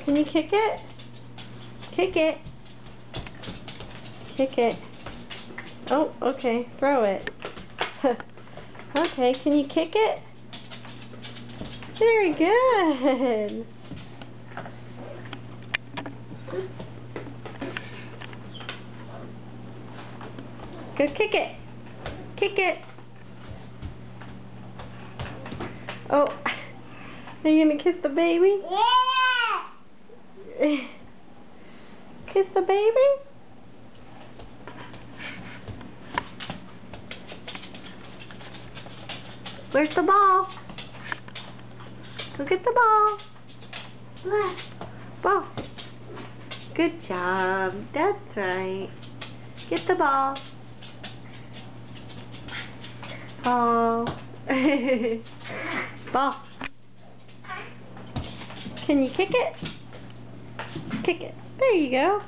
Can you kick it? Kick it. Kick it. Oh, okay. Throw it. Okay, can you kick it? Very good. Go kick it. Kick it. Oh, are you gonna kiss the baby? Yeah. Kiss the baby? Where's the ball? Go get the ball. Ball. Good job. That's right. Get the ball. Ball. Ball. Can you kick it? Kick it. There you go.